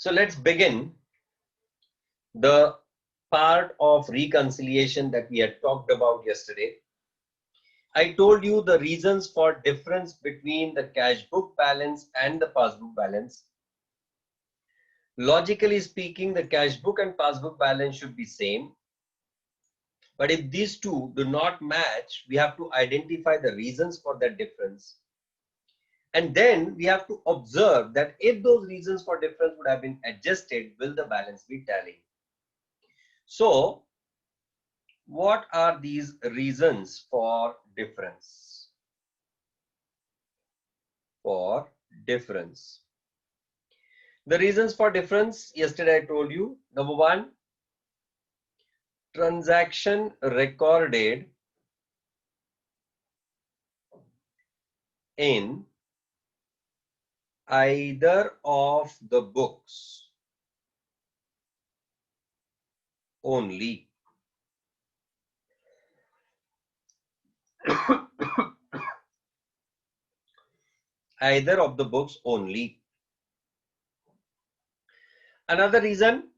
So let's begin the part of reconciliation that we had talked about yesterday. I told you the reasons for difference between the cash book balance and the passbook balance. Logically speaking, the cash book and passbook balance should be same. But if these two do not match, we have to identify the reasons for that difference. And then we have to observe that if those reasons for difference would have been adjusted, will the balance be tallying? So, what are these reasons for difference? For difference. The reasons for difference, yesterday I told you. Number one, transaction recorded in either of the books only. Either of the books only. Another reason,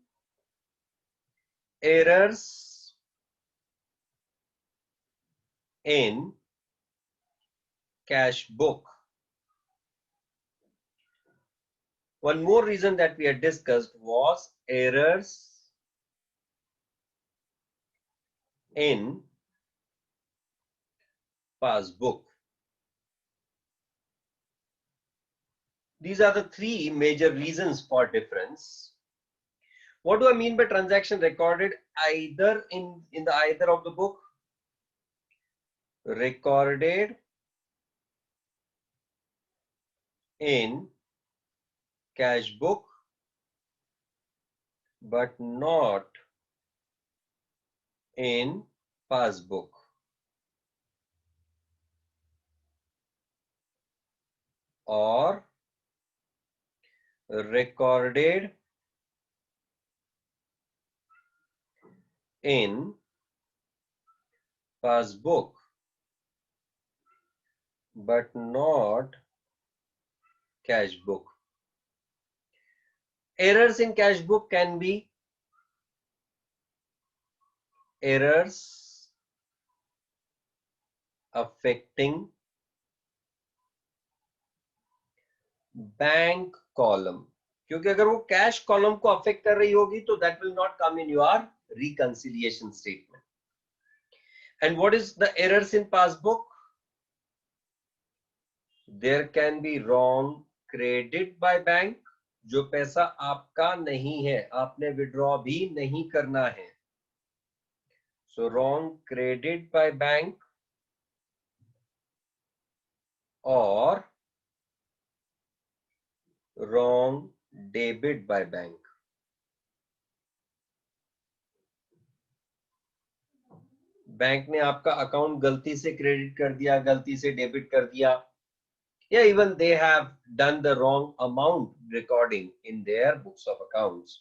errors in cash book. One more reason that we had discussed was errors in passbook. These are the three major reasons for difference. What do I mean by transaction recorded either in the either of the book? Recorded in cash book but not in passbook. Or recorded in passbook but not cash book. Errors in cash book can be errors affecting bank column, क्योंकि अगर वो cash column को affect कर रही होगी तो that will not come in your reconciliation statement. And what is the errors in passbook? There can be wrong credit by bank, जो पैसा आपका नहीं है, आपने विड्रॉ भी नहीं करना है. So wrong credit by bank और wrong debit by bank. Bank ने आपका अकाउंट गलती से क्रेडिट कर दिया, गलती से डेबिट कर दिया, या even they have done the wrong amount recording in their books of accounts.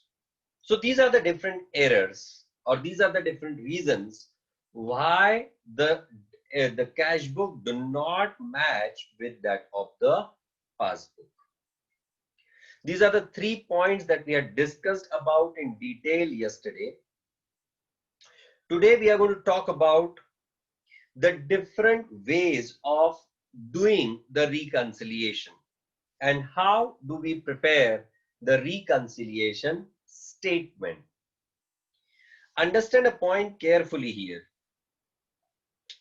So these are the different errors, or these are the different reasons why the cash book do not match with that of the passbook. These are the 3 points that we had discussed about in detail yesterday. Today we are going to talk about the different ways of doing the reconciliation and how do we prepare the reconciliation statement. Understand a point carefully here.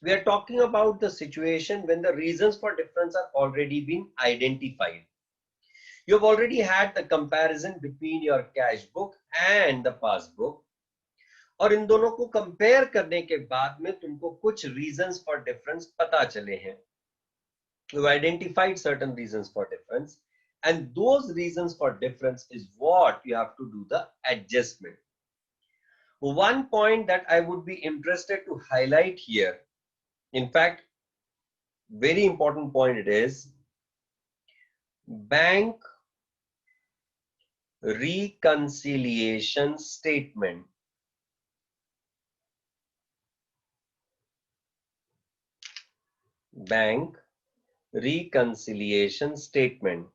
We are talking about the situation when the reasons for difference are already been identified. You have already had the comparison between your cash book and the passbook, और इन दोनों को compare करने के बाद में तुमको कुछ reasons for difference पता चले हैं. You identified certain reasons for difference, and those reasons for difference is what you have to do the adjustment. One point that I would be interested to highlight here, in fact, very important point it is, bank reconciliation statement. Bank reconciliation statement.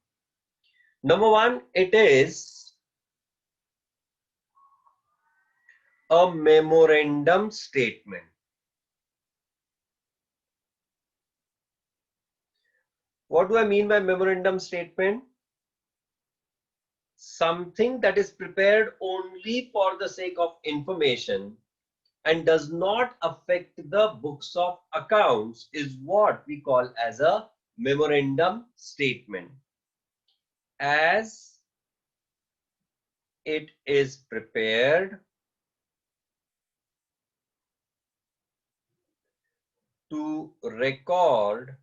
Number one, it is a memorandum statement. What do I mean by memorandum statement? Something that is prepared only for the sake of information and does not affect the books of accounts is what we call as a memorandum statement. As it is prepared to record,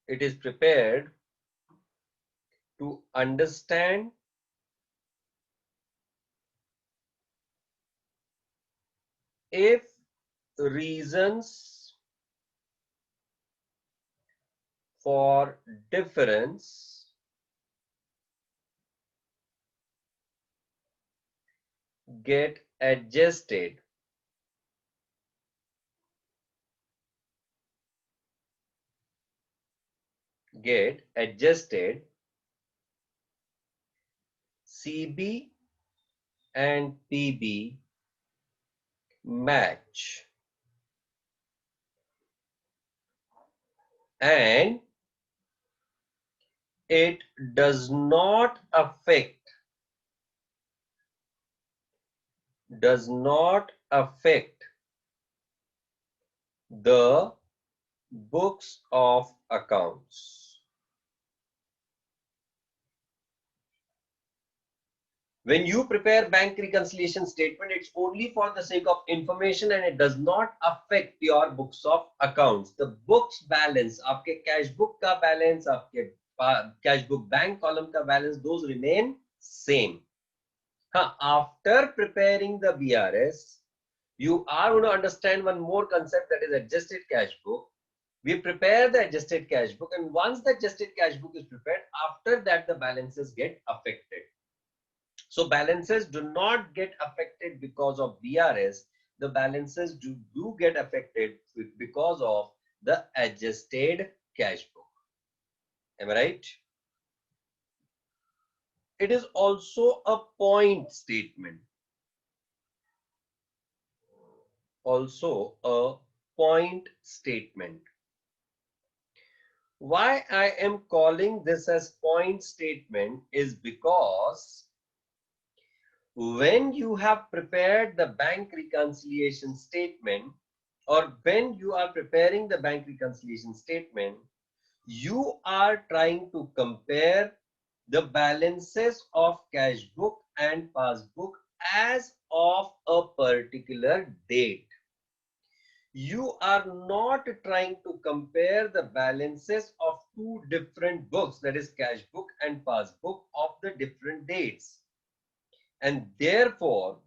it is prepared to understand if reasons for difference get adjusted. CB and PB match, and it does not affect the books of accounts. When you prepare bank reconciliation statement, it's only for the sake of information and it does not affect your books of accounts. The books balance, आपके cash book का balance, आपके cash book bank column का balance, those remain same. After preparing the BRS, you are going to understand one more concept, that is adjusted cash book. We prepare the adjusted cash book, and once the adjusted cash book is prepared, after that the balances get affected. So balances do not get affected because of BRS. The balances do get affected because of the adjusted cash book. Am I right? It is also a point statement. Why I am calling this as point statement is because when you have prepared the bank reconciliation statement, or when you are preparing the bank reconciliation statement, you are trying to compare the balances of cash book and passbook as of a particular date. You are not trying to compare the balances of two different books, that is cash book and passbook, of the different dates. And therefore,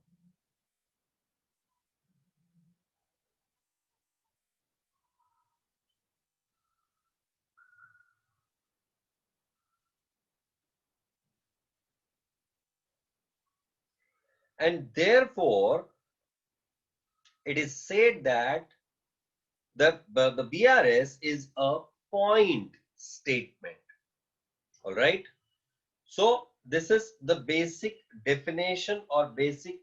it is said that the BRS is a point statement. All right. So this is the basic definition or basic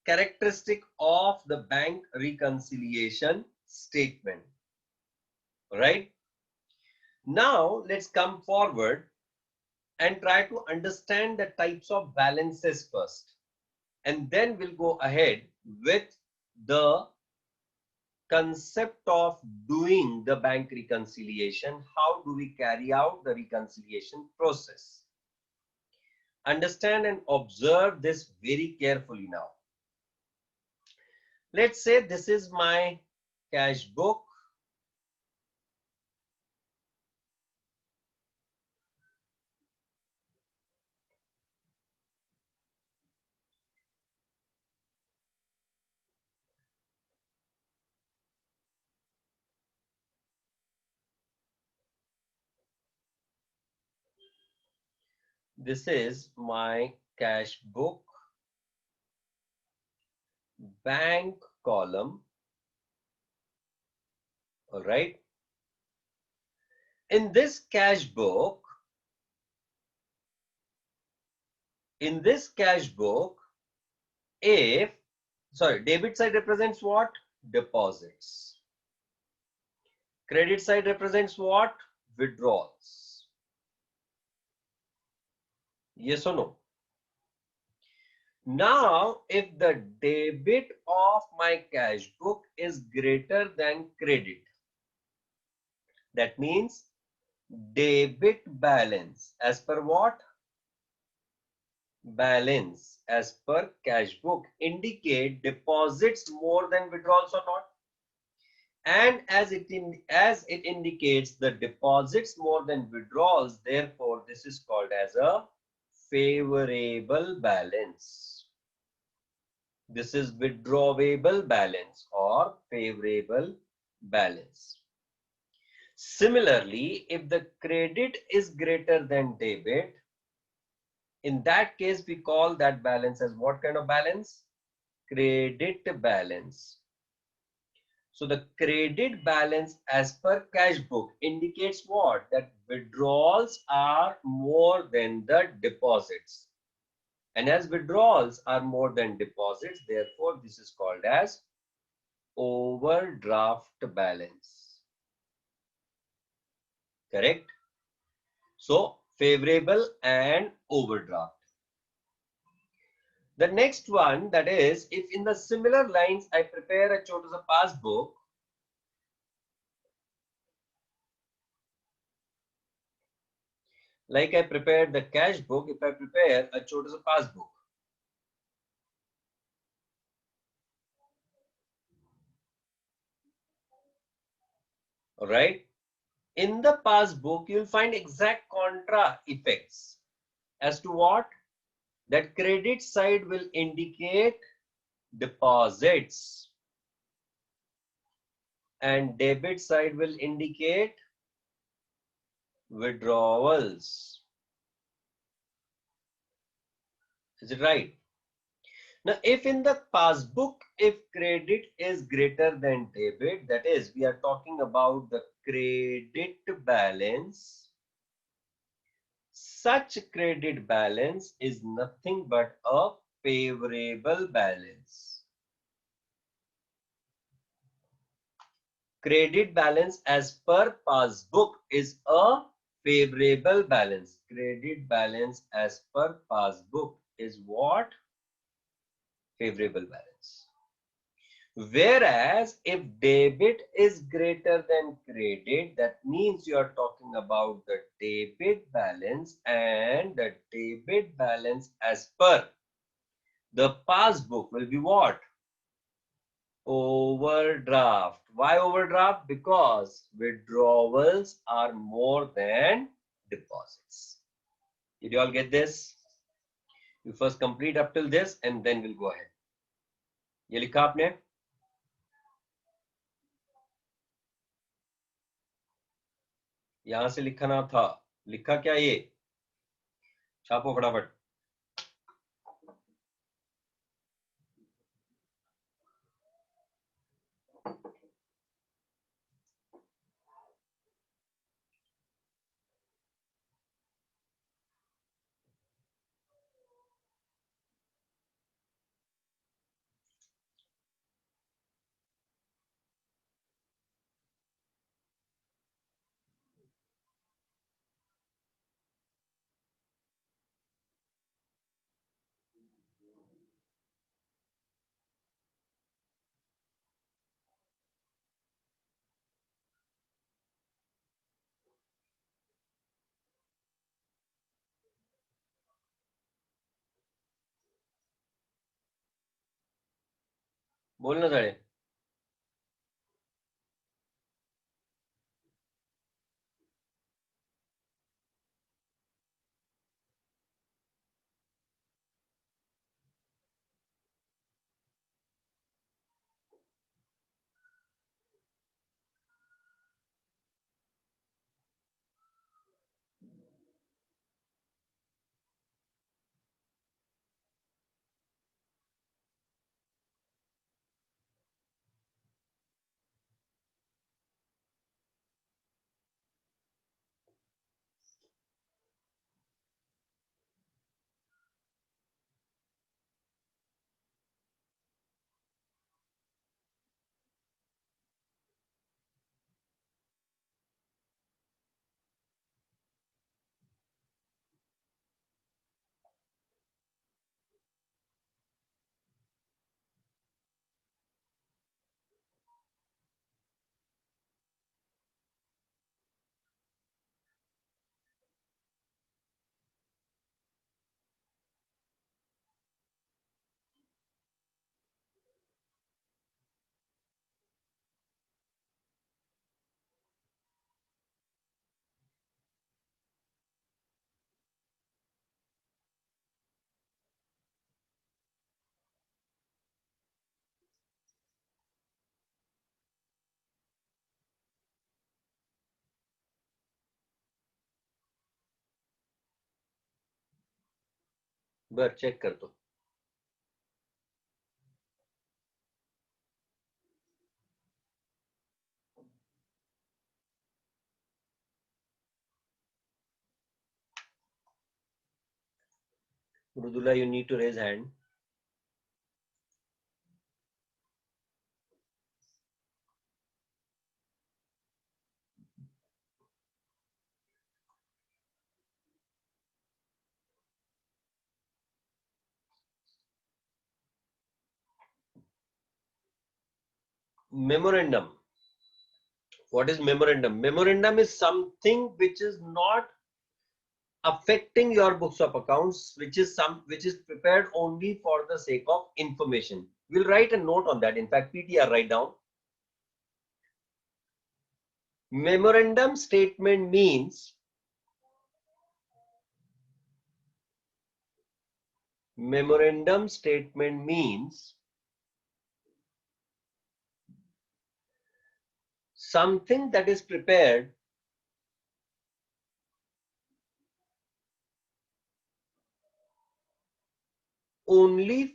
characteristic of the bank reconciliation statement. All right. Now let's come forward and try to understand the types of balances first, and then we'll go ahead with the concept of doing the bank reconciliation. How do we carry out the reconciliation process? Understand and observe this very carefully now. Let's say this is my cash book. This is my cash book bank column. All right. In this cash book, In this cash book, if, sorry, debit side represents what? Deposits. Credit side represents what? Withdrawals. Yes or no? Now, if the debit of my cash book is greater than credit, that means debit balance as per what? Balance as per cash book indicate deposits more than withdrawals or not? And as it indicates the deposits more than withdrawals, therefore this is called as a favorable balance. This is withdrawable balance or favorable balance. Similarly, if the credit is greater than debit, in that case we call that balance as what kind of balance? Credit balance. So the credit balance as per cash book indicates what? That withdrawals are more than the deposits. And as withdrawals are more than deposits, therefore this is called as overdraft balance. Correct? So favorable and overdraft. The next one, that is, if in the similar lines I prepare a छोटा सा passbook, like I prepared the cash book, if I prepare a छोटा सा passbook, all right, in the passbook you'll find exact contra effects as to what? That credit side will indicate deposits and debit side will indicate withdrawals. Is it right? Now, if in the passbook, if credit is greater than debit, that is, we are talking about the credit balance, such credit balance is nothing but a favorable balance. Credit balance as per passbook is a favorable balance. Credit balance as per passbook is what? Favorable balance. Whereas if debit is greater than credit, that means you are talking about the debit balance, and the debit balance as per the passbook will be what? Overdraft. Why overdraft? Because withdrawals are more than deposits. Did you all get this? You first complete up till this and then we'll go ahead. ये लिखा आपने? यहां से लिखना था. लिखा क्या ये? छापो फटाफट. बोलना साढ़े. बर चेक कर दो. Mrudula, you need to raise hand. Memorandum. What is memorandum? Memorandum is something which is not affecting your books of accounts, which is prepared only for the sake of information. We'll write a note on that. In fact, PTR, write down. Memorandum statement means something that is prepared only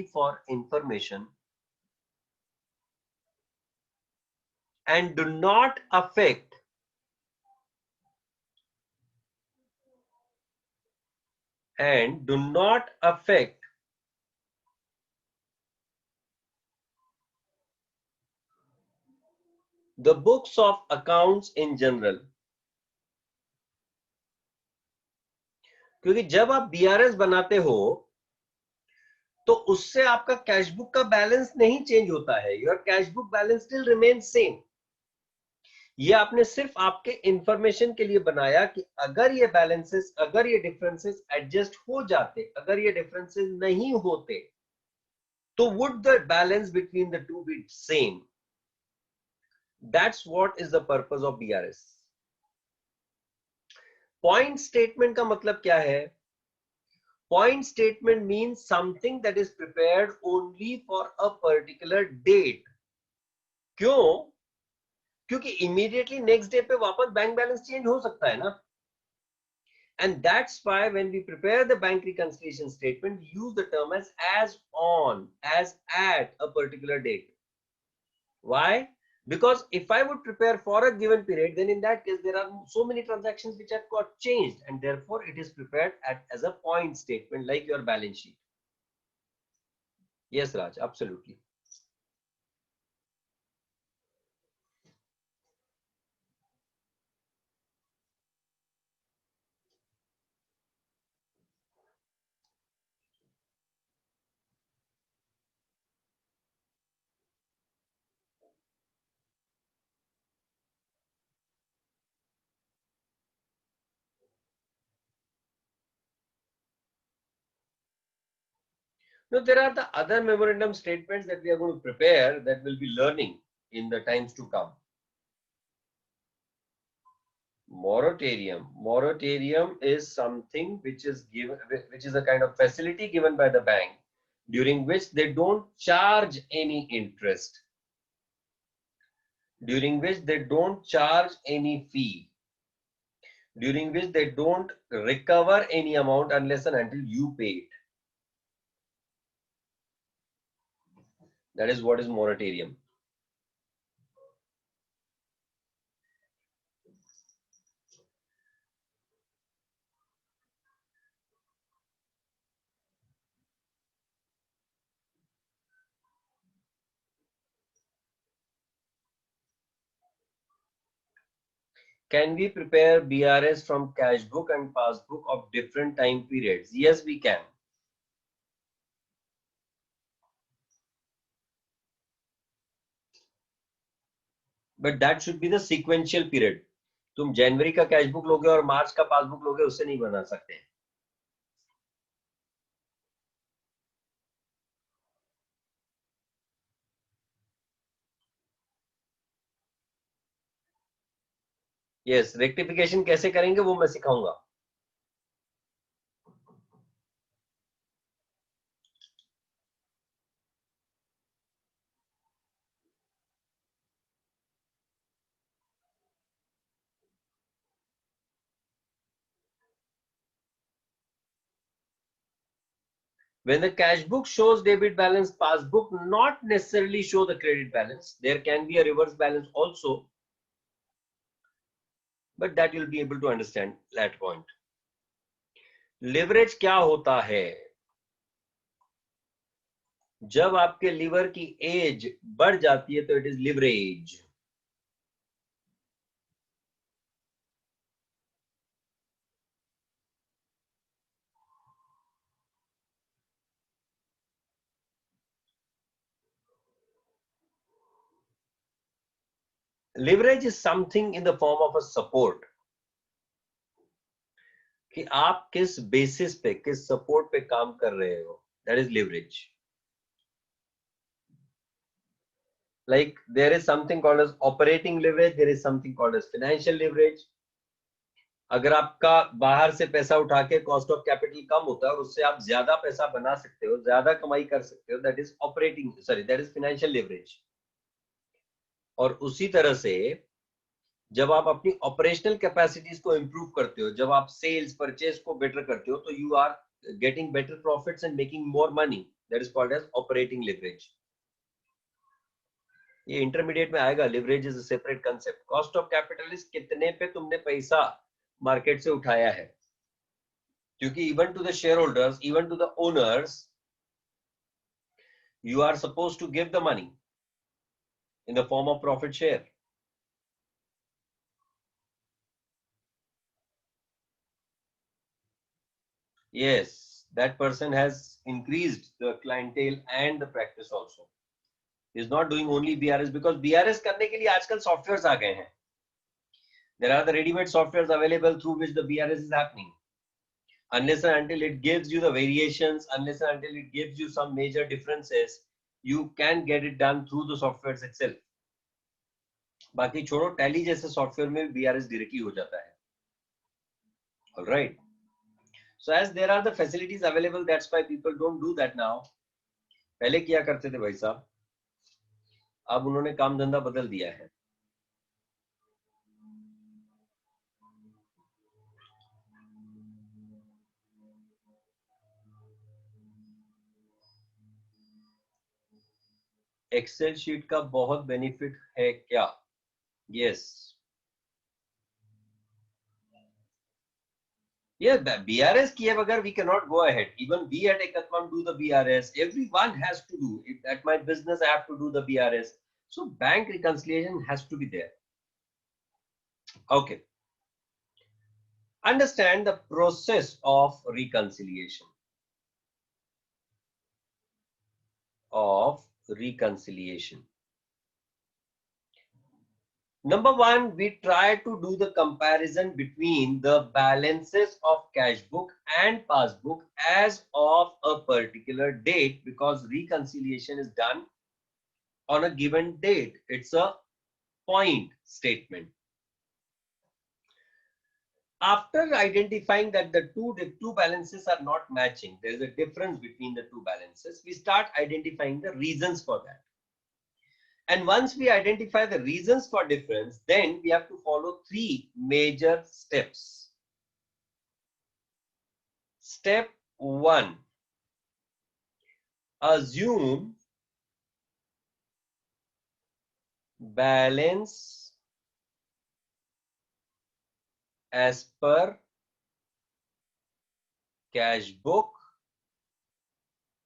for information and do not affect the books of accounts in general. क्योंकि जब आप BRS बनाते हो तो उससे आपका cash book का balance नहीं चेंज होता है. Your cash book balance still remain same. ये आपने सिर्फ आपके इंफॉर्मेशन के लिए बनाया कि अगर ये बैलेंसेस, अगर ये डिफरेंसेस एडजस्ट हो जाते, अगर ये डिफरेंसेस नहीं होते, तो would the balance between the to be same. That's what is the purpose of BRS. Point statement का मतलब क्या है? Point statement means something that is prepared only for a particular date. क्यों? क्योंकि immediately next day पे वापस bank balance change हो सकता है ना. And that's why when we prepare the bank reconciliation statement, we use the term as on, as at a particular date. Why? Because if I would prepare for a given period, then in that case there are so many transactions which have got changed, and therefore it is prepared as a point statement like your balance sheet. Yes, Raj, absolutely. No, there are the other memorandum statements that we are going to prepare that we'll be learning in the times to come. Moratorium. Moratorium is something which is given, which is a kind of facility given by the bank during which they don't charge any interest, during which they don't charge any fee, during which they don't recover any amount unless and until you pay it. That is what is moratorium. Can we prepare BRS from cash book and passbook of different time periods? Yes, we can. But that should be the sequential period. तुम जनवरी का cash book लोगे और मार्च का passbook लोगे, उससे नहीं बना सकते. यस, रेक्टिफिकेशन कैसे करेंगे वो मैं सिखाऊंगा. When the cash book shows debit balance, passbook not necessarily show the credit balance. There can be a reverse balance also, but that you'll be able to understand that point. Leverage क्या होता है? जब आपके liver की as बढ़ जाती है तो it is leverage. Leverage is something in the form of a support. कि आप किस बेसिस पे, किस सपोर्ट पे काम कर रहे हो, that is leverage. Like there is something called as operating leverage, there is something called as financial leverage. अगर आपका बाहर से पैसा उठा के कॉस्ट ऑफ कैपिटल कम होता है और उससे आप ज्यादा पैसा बना सकते हो, ज्यादा कमाई कर सकते हो, that is operating, sorry that is financial leverage. और उसी तरह से जब आप अपनी ऑपरेशनल कैपेसिटीज को इंप्रूव करते हो, जब आप सेल्स परचेज को बेटर करते हो, तो you are getting better profits and making more money, that is called as operating leverage. ये इंटरमीडिएट में आएगा. Leverage is a separate concept. Cost of capital is कितने पे तुमने पैसा मार्केट से उठाया है. क्योंकि even to the shareholders, even to the owners, you are supposed to give the money in the form of profit share. Yes, that person has increased the clientele and the practice also. He is not doing only BRS, because BRS करने के लिए आजकल softwares आ गए हैं. There are the ready-made softwares available through which the BRS is happening. Unless and until it gives you the variations, unless and until it gives you some major differences, you can get it done through the softwares itself. बाकी छोड़ो, tally जैसे software में BRS directly हो जाता है. All right. So as there are the facilities available, that's why people don't do that now. पहले किया करते थे भाई साहब, अब उन्होंने काम धंधा बदल दिया है. एक्सेल शीट का बहुत बेनिफिट है क्या? यस. Yeah, BRS किए बगैर we cannot go ahead. Even we at Ekatvam do the BRS. Everyone has to do it. At my business, I have to do the BRS. So bank reconciliation has to be there. Okay. Understand the process of reconciliation. Number one, we try to do the comparison between the balances of cash book and passbook as of a particular date, because reconciliation is done on a given date. It's a point statement. After identifying that the two balances are not matching, there is a difference between the two balances, we start identifying the reasons for that. And once we identify the reasons for difference, then we have to follow three major steps. Step one, assume balance as per cash book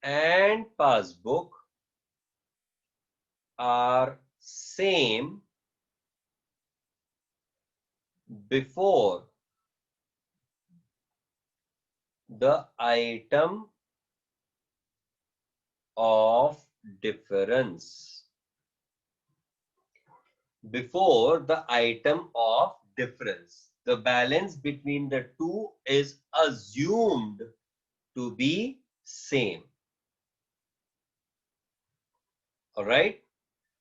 and passbook are same before the item of difference. Before the item of difference, the balance between the two is assumed to be same. All right.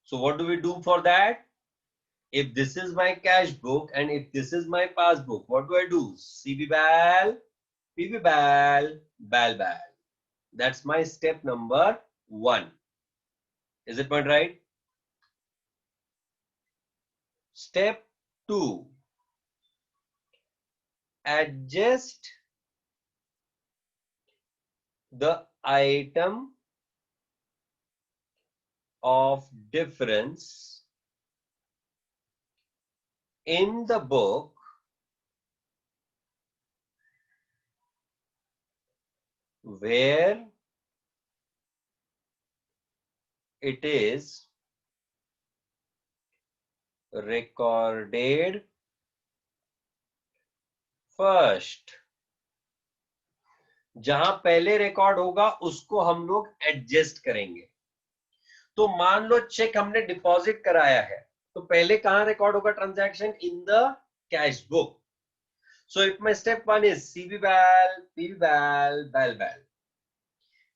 So what do we do for that? If this is my cash book and if this is my passbook, what do I do? CB bal, PB bal, bal bal. That's my step number one. Is it point right? Step two, adjust the item of difference in the book where it is recorded first. जहां पहले record होगा उसको हम लोग adjust करेंगे. तो मान लो check हमने डिपॉजिट कराया है, तो पहले कहां रिकॉर्ड होगा transaction? In the cash book. So if my step 1 is CB-BAL, PB-BAL, BAL-BAL,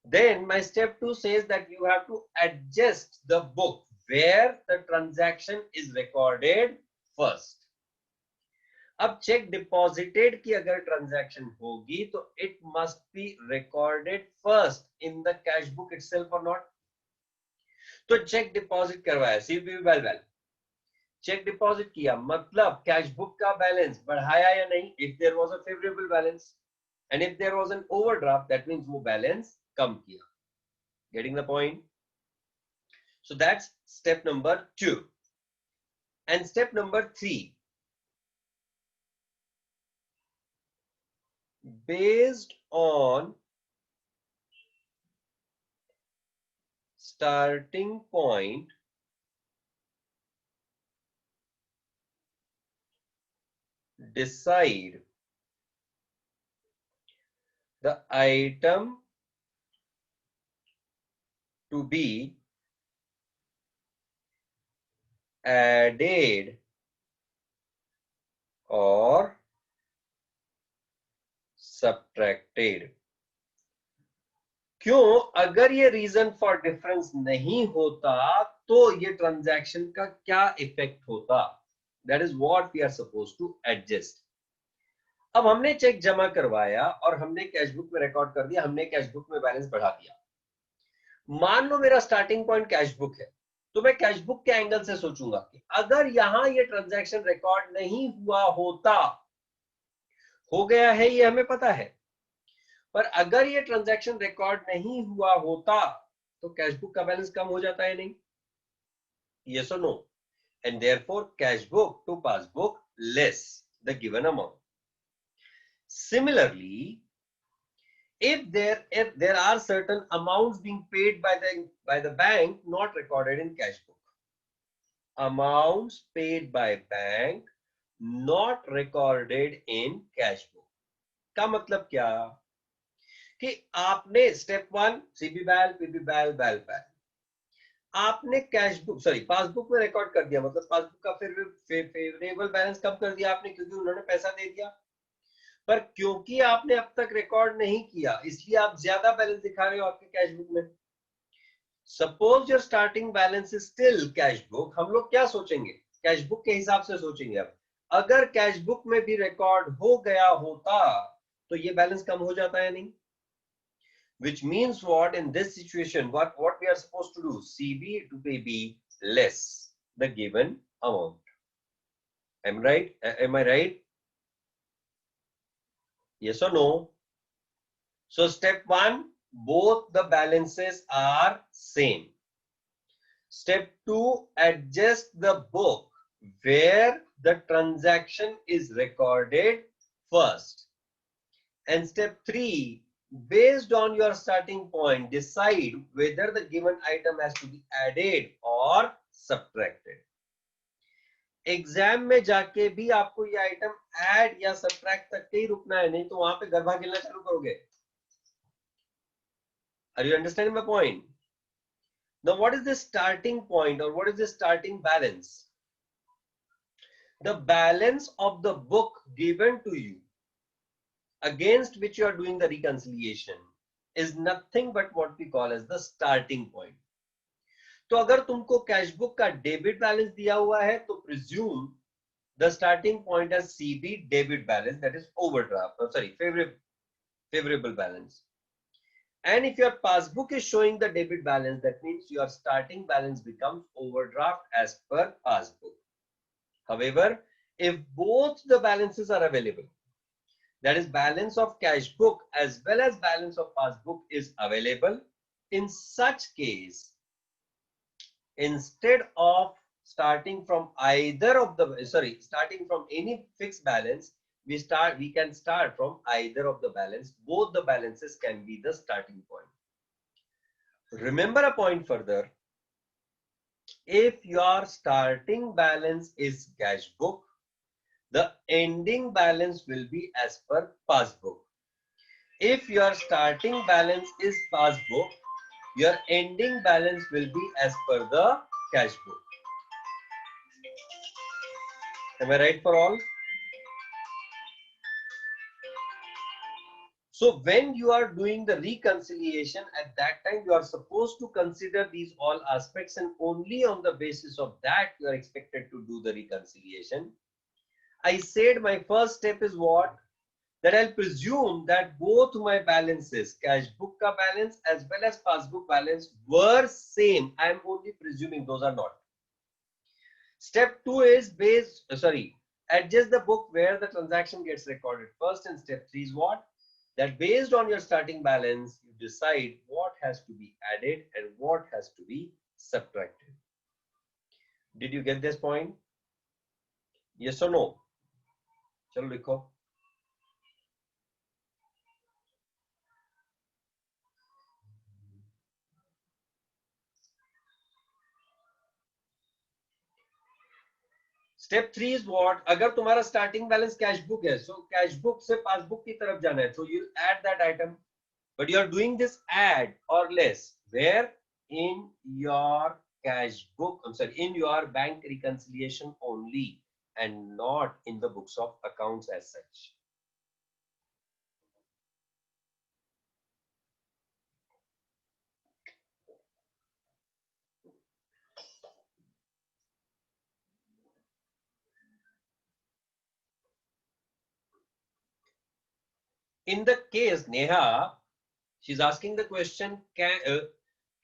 then my step 2 says that you have to adjust the book where the transaction is recorded first. अब check deposited की अगर transaction होगी तो it must be recorded first in the cash book itself और not. तो check deposit करवाया, CB-BAL, check deposit किया, मतलब कैश बुक का बैलेंस बढ़ाया या नहीं? If there was a favourable balance and if there was an overdraft, that means वो बैलेंस कम किया. Getting the point? So that's step number 2. And step number 3, based on starting point decide the item to be added or subtracted. क्यों? अगर ये reason for difference नहीं होता तो ये ट्रांजैक्शन का क्या इफेक्ट होता? That is what we are suppose to adjust. अब हमने चेक जमा करवाया और हमने कैश बुक में रिकॉर्ड कर दिया, हमने कैश बुक में बैलेंस बढ़ा दिया. मान लो मेरा स्टार्टिंग पॉइंट कैश बुक है, तो मैं कैश बुक के एंगल से सोचूंगा कि अगर यहां ये ट्रांजैक्शन रिकॉर्ड नहीं हुआ होता, हो गया है ये हमें पता है, पर अगर ये ट्रांजैक्शन रिकॉर्ड नहीं हुआ होता तो कैश बुक का बैलेंस कम हो जाता है नहीं? यस और no? And therefore cash book to passbook less the given amount. Similarly, if there are certain amounts being paid by the bank not recorded in cash book, amounts paid by bank not recorded in cash book, का मतलब क्या? कि आपने step 1 CB-BAL, PB-BAL, BAL-BAL, आपने cash book sorry passbook में record कर दिया, मतलब पासबुक का फेवरेबल बैलेंस कम कर दिया आपने क्योंकि उन्होंने पैसा दे दिया. पर क्योंकि आपने अब तक रिकॉर्ड नहीं किया इसलिए आप ज्यादा बैलेंस दिखा रहे हो आपके कैश बुक में. Suppose your starting balance is still cash book, हम लोग क्या सोचेंगे? कैश बुक के हिसाब से सोचेंगे. अब अगर कैश बुक में भी रिकॉर्ड हो गया होता तो ये बैलेंस कम हो जाता है नहीं? Which means what in this situation, what we are supposed to do? CB to PB less the given amount. Am I right? Am I right? Yes or no? So step 1, both the balances are same. Step 2, adjust the book where the transaction is recorded first. And step 3, based on your starting point, decide whether the given item has to be added or subtracted. Exam में जाके भी आपको ये item add या subtract तक ही रुकना है, नहीं तो वहां पे गरबा खेलना चालू करोगे. Are you understanding my point? Now what is the starting point or what is the starting balance? The balance of the book given to you against which you are doing the reconciliation is nothing but what we call as the starting point. तो अगर तुमको cash book का debit balance दिया हुआ है तो presume the starting point as CB debit balance, that is overdraft, sorry favorable balance. And if your passbook is showing the debit balance, that means your starting balance becomes overdraft as per passbook. However, if both the balances are available, that is balance of cash book as well as balance of passbook is available, in such case, instead of starting from either of the starting from any fixed balance, we can start from either of the balance. Both the balances can be the starting point. Remember a point further: if your starting balance is cash book, the ending balance will be as per passbook. If your starting balance is passbook, your ending balance will be as per the cash book. Am I right for all? So when you are doing the reconciliation, at that time you are supposed to consider these all aspects, and only on the basis of that you are expected to do the reconciliation. I said my first step is what? That I'll presume that both my balances, cash book ka balance as well as passbook balance, were same. I am only presuming, those are not. Step 2 is adjust the book where the transaction gets recorded first, and step 3 is what? That based on your starting balance, you decide what has to be added and what has to be subtracted. Did you get this point? Yes or no? Chalo likho. Step 3 is what? अगर तुम्हारा starting balance cash book है, so cash book से passbook की तरफ जाना है, so you add that item. But you are doing this add or less where? In your cash book, in your bank reconciliation only, and not in the books of accounts as such. In the case, Neha, she's asking the question, can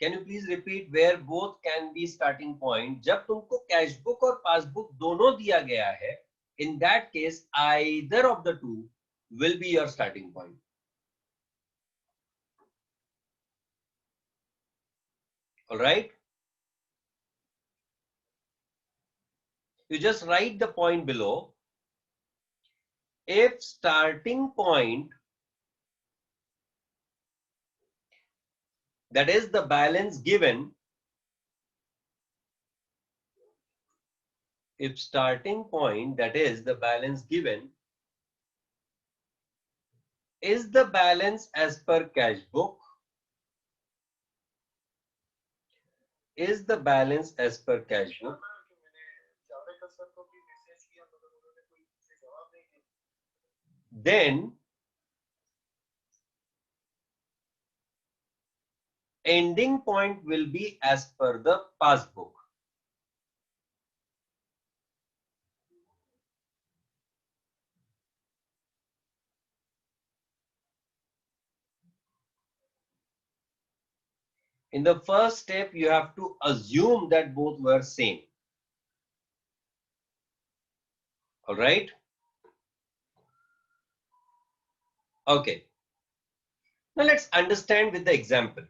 you please repeat where both can be starting point? जब तुमको cash book और passbook दोनों दिया गया है, in that case, either of the two will be your starting point. All right? You just write the point below. If starting point, that is the balance given, if starting point, that is the balance given, is the balance as per cash book, is the balance as per cash book, then ending point will be as per the passbook. In the first step, you have to assume that both were same. All right? Okay. Now let's understand with the example.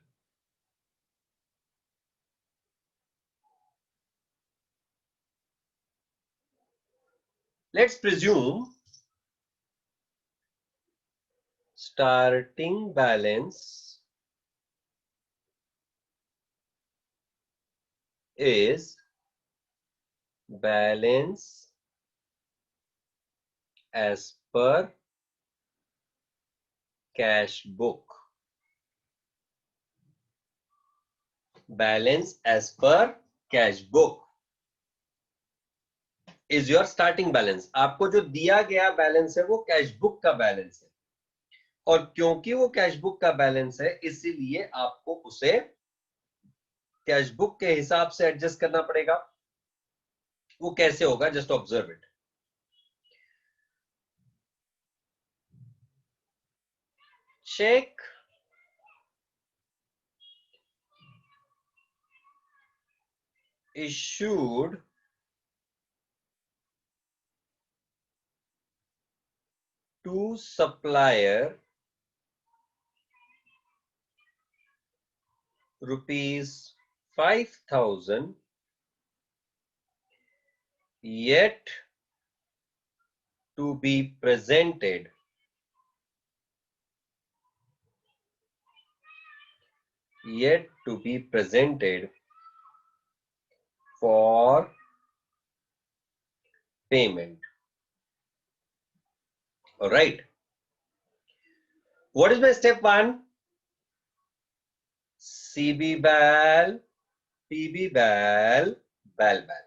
Let's presume starting balance is balance as per cash book. Balance as per cash book is your starting balance. आपको जो दिया गया balance है वो cash book का balance है, और क्योंकि वो कैश बुक का बैलेंस है, इसीलिए आपको उसे कैश बुक के हिसाब से एडजस्ट करना पड़ेगा. वो कैसे होगा? Just observe it. Cheque issued to supplier rupees 5,000 yet to be presented for payment. All right. What is my step 1? CB BAL, PB BAL, BAL BAL.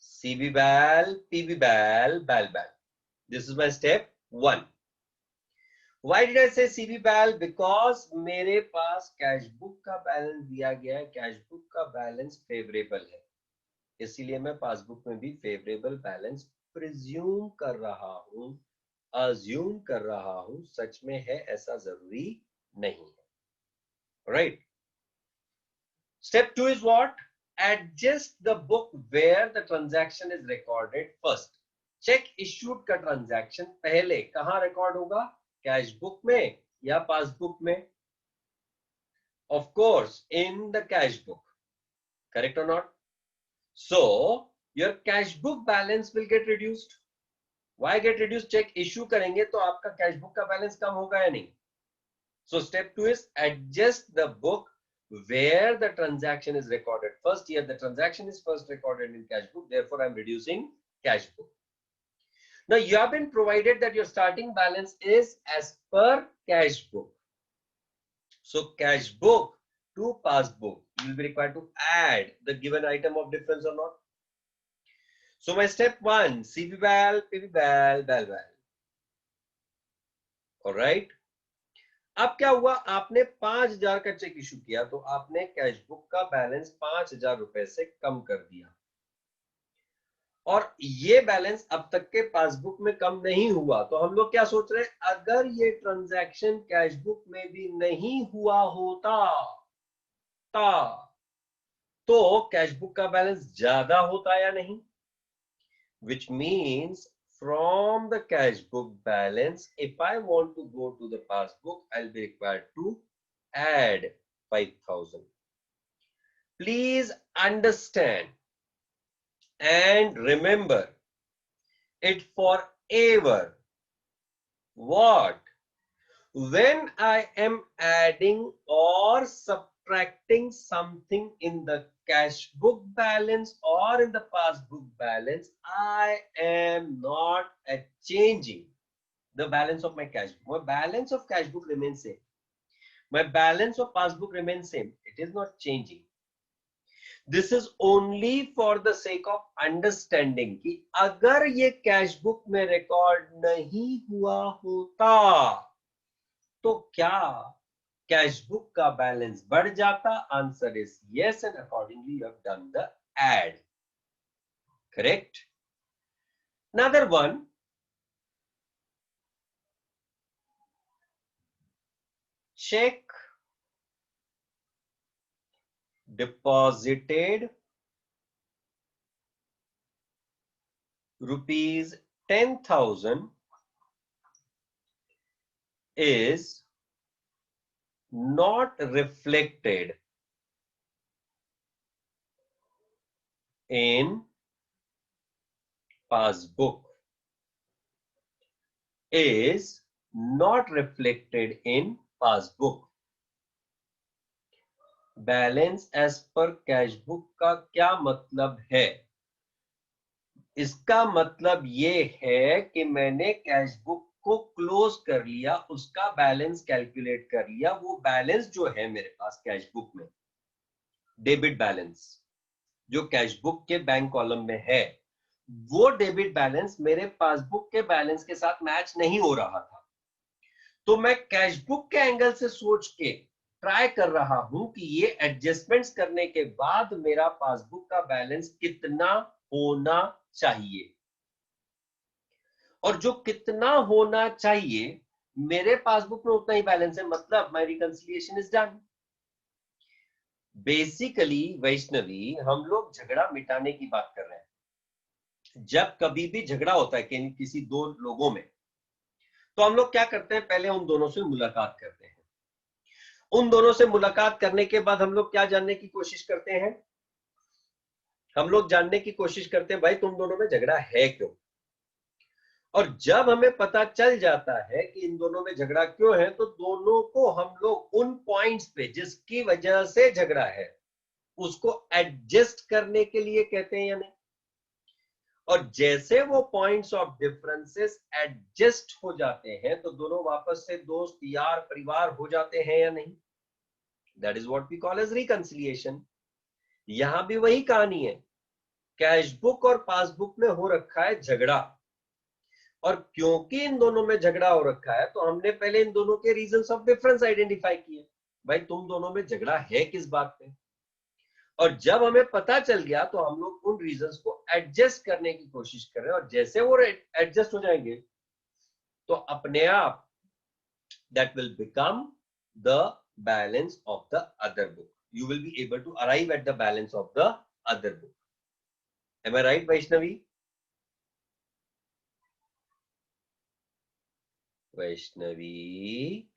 CB BAL, PB BAL, BAL BAL. This is my step 1. Why did I say CB BAL? Because मेरे पास cash book का balance दिया गया है, cash book का balance favourable है, इसीलिए मैं passbook में भी फेवरेबल बैलेंस प्रिज्यूम कर रहा हूं, अज्यूम कर रहा हूं, सच में है ऐसा जरूरी नहीं है. Right. Step 2 is what? Adjust the book where the transaction is recorded first. Check issued का ट्रांजैक्शन पहले कहां रिकॉर्ड होगा? कैश बुक में या पासबुक में? Of course, in the cash book. Correct or not? So, your cash book balance will get reduced. Why get reduced? Cheque issue करेंगे तो आपका कैश बुक का बैलेंस कम होगा या नहीं? So, step 2 is adjust the book where the transaction is recorded first. Here the transaction is first recorded in cash book, therefore I'm reducing cash book. Now you have been provided that your starting balance is as per cash book. So cash book to passbook, you will be required to add the given item of difference or not. So my step 1, CB BAL, PB BAL, BAL BAL. All right. अब क्या हुआ? आपने 5,000 का check issue किया तो आपने cash book का balance 5,000 रुपए से कम कर दिया, और ये बैलेंस अब तक के पासबुक में कम नहीं हुआ. तो हम लोग क्या सोच रहे हैं? अगर ये ट्रांजैक्शन कैश बुक में भी नहीं हुआ होता तो कैश बुक का बैलेंस ज्यादा होता या नहीं? Which means from the cash book balance, if I want to go to the passbook, I'll be required to add 5,000. Please understand and remember it forever. What? When I am adding or subtracting something in the cash book balance or in the passbook balance, I am not changing the balance of my cash book. My balance of cash book remains same. My balance of passbook remains same. It is not changing. This is only for the sake of understanding कि अगर ये cash book में record नहीं हुआ होता तो क्या cash book का बैलेंस बढ़ जाता? Answer is yes, and accordingly you have done the add. Correct? Another one, check deposited rupees 10,000 is not reflected in passbook, is not reflected in passbook. Balance as per cash book का क्या मतलब है? इसका मतलब ये है कि मैंने कैश बुक को क्लोज कर लिया, उसका बैलेंस कैलकुलेट कर लिया. वो बैलेंस जो है मेरे पास कैश बुक में, डेबिट बैलेंस जो कैश बुक के बैंक कॉलम में है, वो डेबिट बैलेंस मेरे पासबुक के बैलेंस के साथ मैच नहीं हो रहा था. तो मैं कैश बुक के एंगल से सोच के ट्राई कर रहा हूं कि ये एडजस्टमेंट्स करने के बाद मेरा पासबुक का बैलेंस कितना होना चाहिए, और जो कितना होना चाहिए मेरे पासबुक में उतना ही बैलेंस है, मतलब my reconciliation is done. Basically Vaishnavi, हम लोग झगड़ा मिटाने की बात कर रहे हैं. जब कभी भी झगड़ा होता है कि किसी दो लोगों में, तो हम लोग क्या करते हैं, पहले उन दोनों से मुलाकात करते हैं। उन दोनों से मुलाकात करने के बाद हम लोग क्या जानने की कोशिश करते हैं, हम लोग जानने की कोशिश करते हैं भाई तुम दोनों में झगड़ा है क्यों। और जब हमें पता चल जाता है कि इन दोनों में झगड़ा क्यों है, तो दोनों को हम लोग उन पॉइंट्स पे जिसकी वजह से झगड़ा है उसको एडजस्ट करने के लिए कहते हैं या नहीं। और जैसे वो पॉइंट्स ऑफ डिफरेंसेस एडजस्ट हो जाते हैं तो दोनों वापस से दोस्त यार परिवार हो जाते हैं या नहीं। That is what we call as reconciliation. यहां भी वही कहानी है, कैश बुक और पासबुक में हो रखा है झगड़ा, और क्योंकि इन दोनों में झगड़ा हो रखा है तो हमने पहले इन दोनों के रीजंस ऑफ डिफरेंस आइडेंटिफाई किए। भाई तुम दोनों में झगड़ा है किस बात पे, और जब हमें पता चल गया तो हम लोग उन रीजंस को एडजस्ट करने की कोशिश कर रहे हैं, और जैसे वो एडजस्ट हो जाएंगे तो अपने आप that will become the balance of the other book. You will be able to arrive at the balance of the other book. Am I right Vaishnavi? Vaishnavi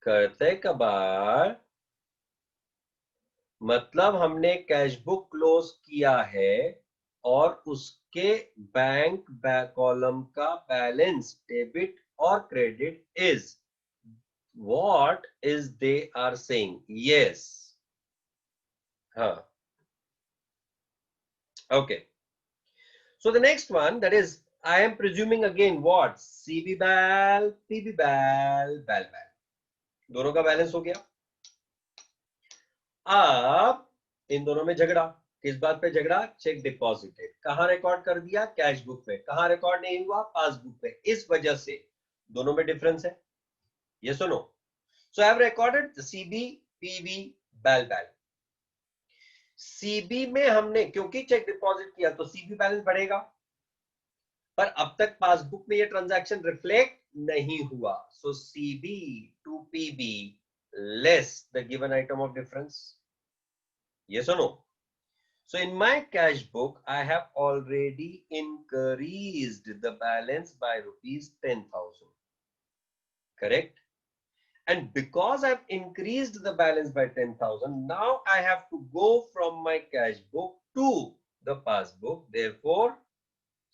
करते कबार, मतलब हमने कैश बुक क्लोज किया है और उसके बैंक कॉलम का बैलेंस डेबिट और credit is what is they are saying yes. हाँ, okay, so the next one, that is I am presuming again what, CB bal PB bal bal bal, दोनों का balance हो गया। अब इन दोनों में झगड़ा, किस बात पे झगड़ा, चेक डिपॉजिटेड, कहां रिकॉर्ड कर दिया, कैश बुक पे, कहां रिकॉर्ड नहीं हुआ, पासबुक पे, इस वजह से दोनों में डिफरेंस है। ये सुनो, so I have recorded CB PV बैल बैल। सीबी में हमने क्योंकि चेक डिपॉजिट किया तो सीबी बैलेंस बढ़ेगा, पर अब तक पासबुक में ये ट्रांजैक्शन रिफ्लेक्ट नहीं हुआ, so CB to PB less the given item of difference. ये सुनो, so in my cash book I have already increased the balance by rupees 10,000, correct? And because I've increased the balance by 10,000, now I have to go from my cash book to the passbook, therefore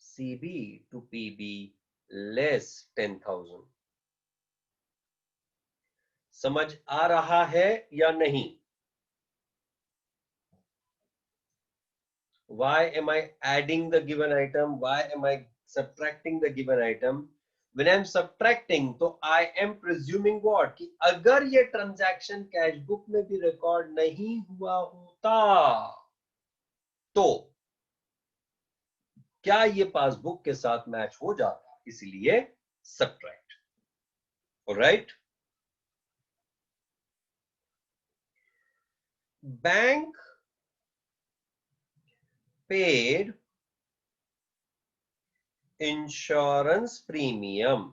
CB to PB less 10,000। समझ आ रहा है या नहीं? Why am I adding the given item? Why am I subtracting the given item? When I'm subtracting, तो I am presuming what, कि अगर ये transaction cash book में भी रिकॉर्ड नहीं हुआ होता तो क्या ये पासबुक के साथ मैच हो जाता, इसलिए subtract. Alright, bank paid insurance premium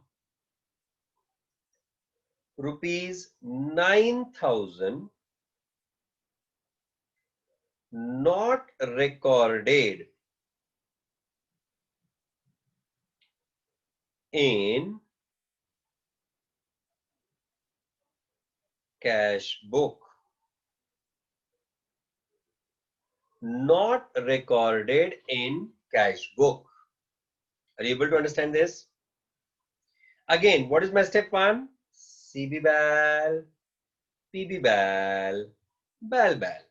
₹9,000 not recorded in cash book, not recorded in cash book. Are you able to understand this? Again, what is my step one? CB bal, PB bal, bal bal.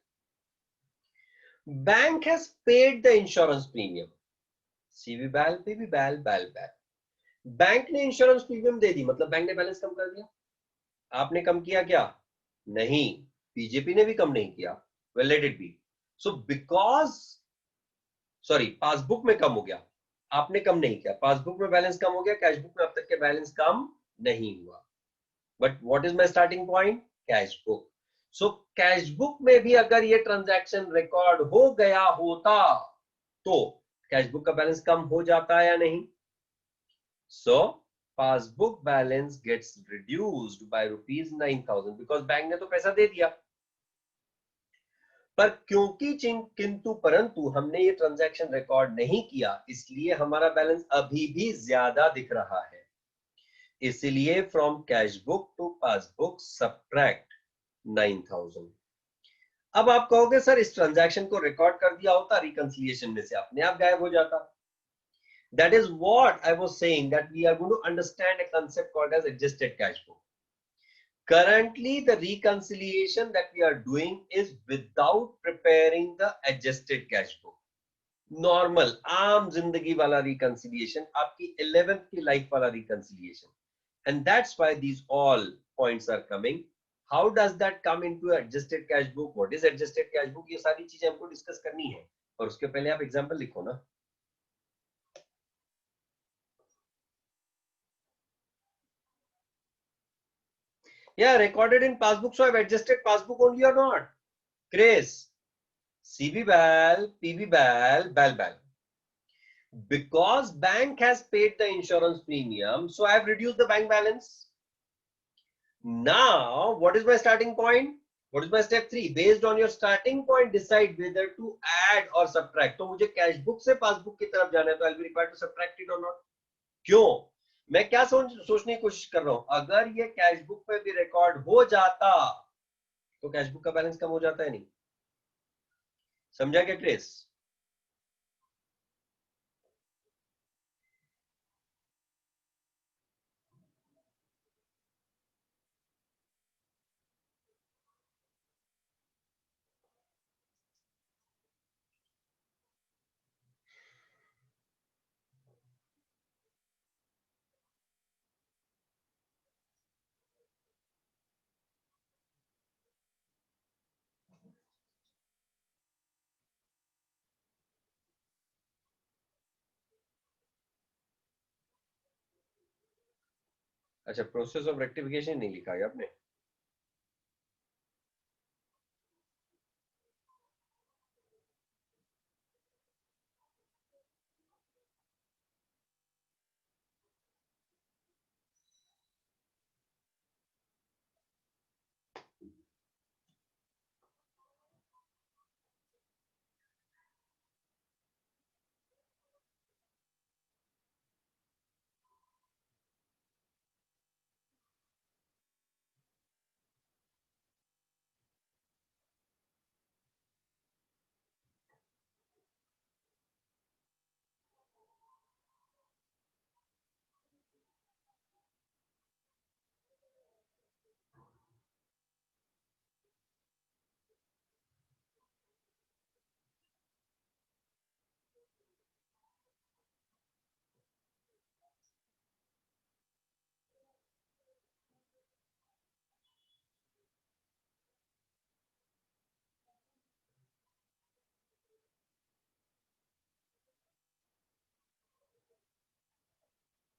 Bank has paid the insurance premium. CB bal, PB bal, bal bal. Bank ने insurance premium दे दी, मतलब bank ने balance कम कर दिया। आपने कम किया क्या? नहीं, BJP ने भी कम नहीं किया। Well let it be. So because, sorry, passbook में कम हो गया, आपने कम नहीं किया, पासबुक में बैलेंस कम हो गया, कैश बुक में अब तक के बैलेंस कम नहीं हुआ। But what is my starting point? Cash book. So cash book में भी अगर ये ट्रांजैक्शन रिकॉर्ड हो गया होता तो कैश बुक का बैलेंस कम हो जाता या नहीं? So passbook balance gets reduced by ₹9,000 because bank ने तो पैसा दे दिया, पर क्योंकि किंतु परंतु हमने ये ट्रांजैक्शन रिकॉर्ड नहीं किया, इसलिए हमारा बैलेंस अभी भी ज्यादा दिख रहा है। इसलिए from cash book to passbook subtract 9000। अब आप कहोगे सर इस ट्रांजैक्शन को रिकॉर्ड कर दिया होता रिकंसिलिएशन में से अपने आप गायब हो जाता। That is what I was saying, that we are going to understand a concept called as adjusted cash book. Currently, the reconciliation that we are doing is without preparing the adjusted cash book. Normal आम जिंदगी वाला reconciliation, आपकी 11th की life वाला reconciliation, and that's why these all points are coming. How does that come into adjusted cash book, what is adjusted cash book, ये सारी चीजें हमको डिस्कस करनी है। और उसके पहले आप एग्जांपल लिखो ना। Yeah, recorded in passbook, so I've adjusted passbook only or not? Chris, CB Bal, PB Bal, Bal Bal. Because bank has paid the insurance premium, so I've reduced the bank balance. Now, what is my starting point? What is my step 3? Based on your starting point, decide whether to add or subtract. तो मुझे cash book से passbook की तरफ जाना है, तो I'll be required to subtract it or not? क्यों? मैं क्या सोचने की कोशिश कर रहा हूं, अगर ये कैश बुक पे भी रिकॉर्ड हो जाता तो कैश बुक का बैलेंस कम हो जाता है नहीं? समझा क्या क्रिस? अच्छा, प्रोसेस ऑफ रेक्टिफिकेशन नहीं लिखा है आपने?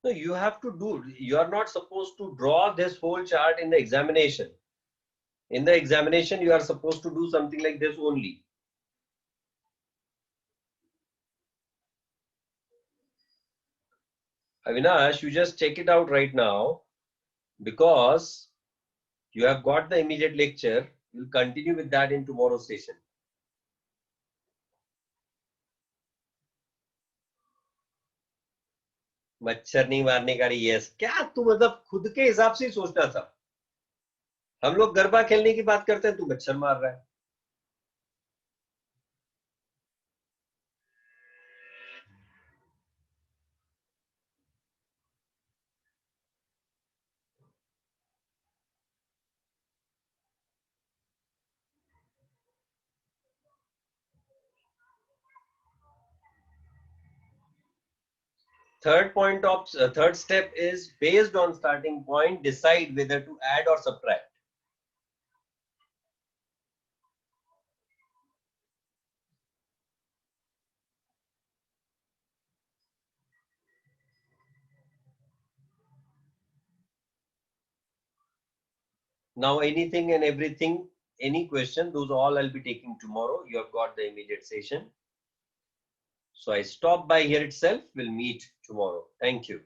No, you have to do, you are not supposed to draw this whole chart in the examination. In the examination, you are supposed to do something like this only. Avinash, you just check it out right now, because you have got the immediate lecture. We'll continue with that in tomorrow's session. मच्छर नहीं मारने का yes, क्या तू मतलब खुद के हिसाब से ही सोचना था। हम लोग गरबा खेलने की बात करते हैं, तू मच्छर मार रहा है। Third step is, based on starting point, decide whether to add or subtract. Now anything and everything, any question, those all I'll be taking tomorrow. You have got the immediate session. So I stop by here itself. We'll meet tomorrow. Thank you.